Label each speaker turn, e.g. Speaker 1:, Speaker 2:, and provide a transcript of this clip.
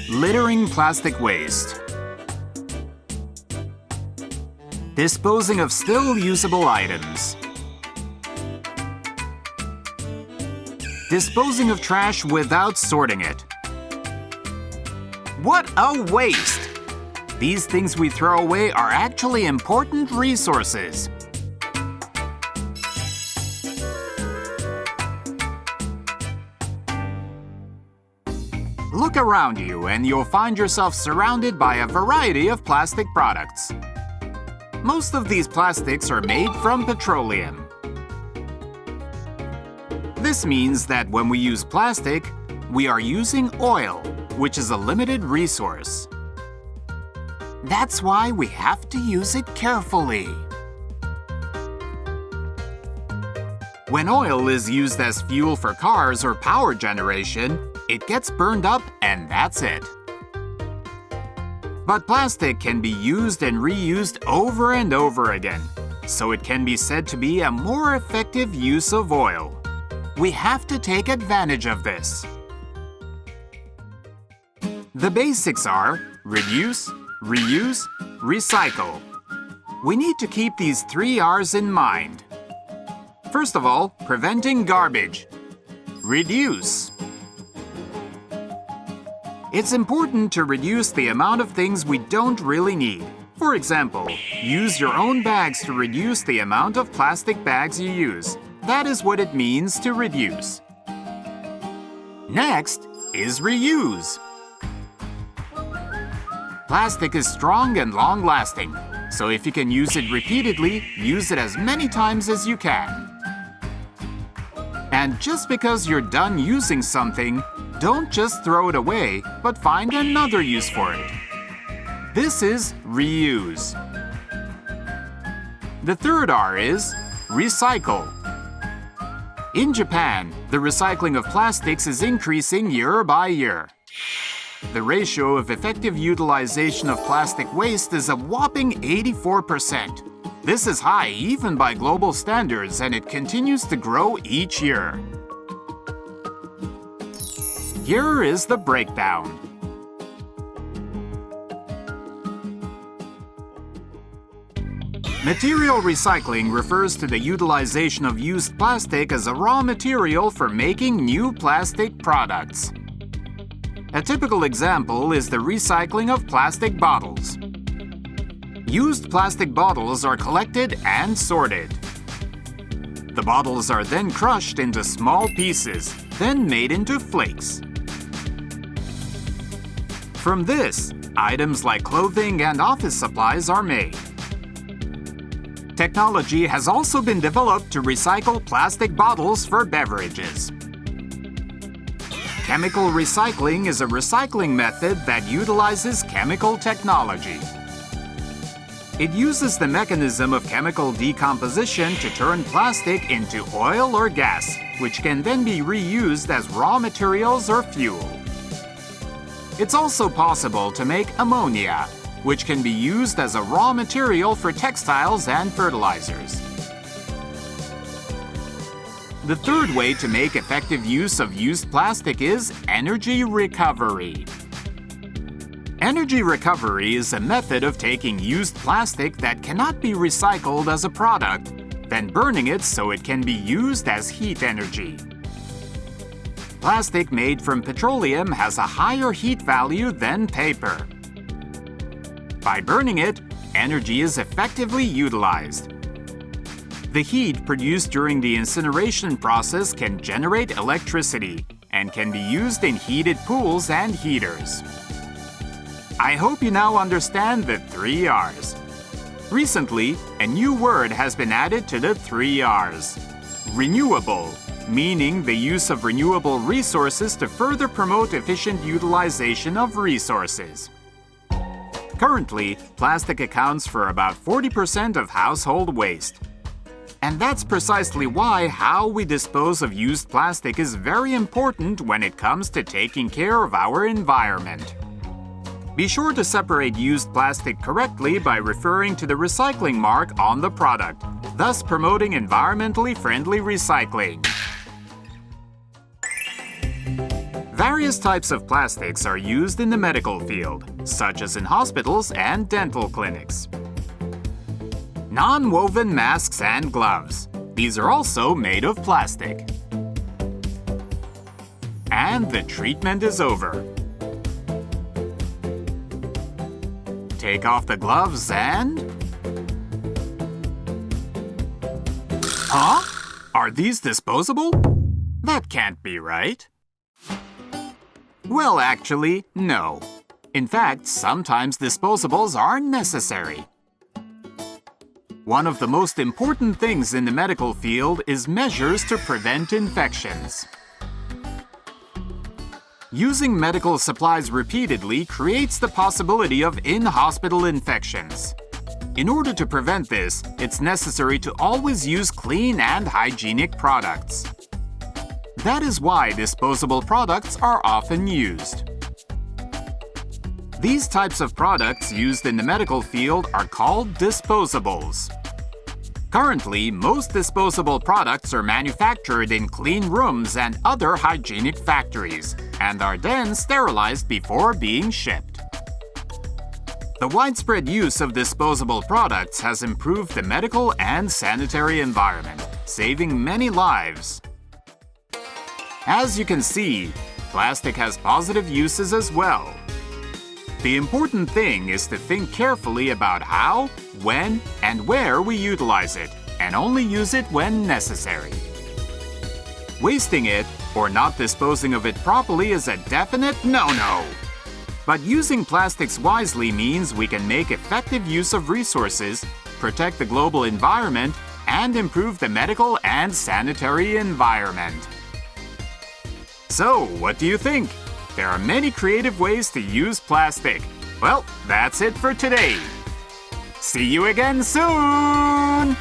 Speaker 1: Littering plastic waste. Disposing of still usable items. Disposing of trash without sorting it. What a waste! These things we throw away are actually important resources. Look around you and you'll find yourself surrounded by a variety of plastic products. Most of these plastics are made from petroleum. This means that when we use plastic, we are using oil, which is a limited resource. That's why we have to use it carefully. When oil is used as fuel for cars or power generation, it gets burned up and that's it. But plastic can be used and reused over and over again, so it can be said to be a more effective use of oil. We have to take advantage of this. The basics are reduce, reuse, recycle. We need to keep these 3 R's in mind. First of all, preventing garbage. Reduce. It's important to reduce the amount of things we don't really need. For example, use your own bags to reduce the amount of plastic bags you use. That is what it means to reduce. Next is reuse. Plastic is strong and long-lasting, so if you can use it repeatedly, use it as many times as you can. And just because you're done using something, don't just throw it away, but find another use for it. This is reuse. The third R is recycle. In Japan, the recycling of plastics is increasing year by year. The ratio of effective utilization of plastic waste is a whopping 84%. This is high even by global standards, and it continues to grow each year. Here is the breakdown. Material recycling refers to the utilization of used plastic as a raw material for making new plastic products. A typical example is the recycling of plastic bottles. Used plastic bottles are collected and sorted. The bottles are then crushed into small pieces, then made into flakes. From this, items like clothing and office supplies are made. Technology has also been developed to recycle plastic bottles for beverages. Chemical recycling is a recycling method that utilizes chemical technology. It uses the mechanism of chemical decomposition to turn plastic into oil or gas, which can then be reused as raw materials or fuel. It's also possible to make ammonia, which can be used as a raw material for textiles and fertilizers. The third way to make effective use of used plastic is energy recovery. Energy recovery is a method of taking used plastic that cannot be recycled as a product, then burning it so it can be used as heat energy. Plastic made from petroleum has a higher heat value than paper. By burning it, energy is effectively utilized. The heat produced during the incineration process can generate electricity and can be used in heated pools and heaters. I hope you now understand the 3 R's. Recently, a new word has been added to the 3 R's. Renewable, meaning the use of renewable resources to further promote efficient utilization of resources. Currently, plastic accounts for about 40% of household waste. And that's precisely why how we dispose of used plastic is very important when it comes to taking care of our environment. Be sure to separate used plastic correctly by referring to the recycling mark on the product, thus promoting environmentally friendly recycling. Various types of plastics are used in the medical field, such as in hospitals and dental clinics. Non-woven masks and gloves. These are also made of plastic. And the treatment is over. Take off the gloves and... Huh? Are these disposable? That can't be right. Well, actually, no. In fact, sometimes disposables are necessary. One of the most important things in the medical field is measures to prevent infections. Using medical supplies repeatedly creates the possibility of in-hospital infections. In order to prevent this, it's necessary to always use clean and hygienic products. That is why disposable products are often used. These types of products used in the medical field are called disposables. Currently, most disposable products are manufactured in clean rooms and other hygienic factories, and are then sterilized before being shipped. The widespread use of disposable products has improved the medical and sanitary environment, saving many lives. As you can see, plastic has positive uses as well. The important thing is to think carefully about how, when, and where we utilize it, and only use it when necessary. Wasting it or not disposing of it properly is a definite no-no. But using plastics wisely means we can make effective use of resources, protect the global environment, and improve the medical and sanitary environment. So, what do you think? There are many creative ways to use plastic. Well, that's it for today. See you again soon!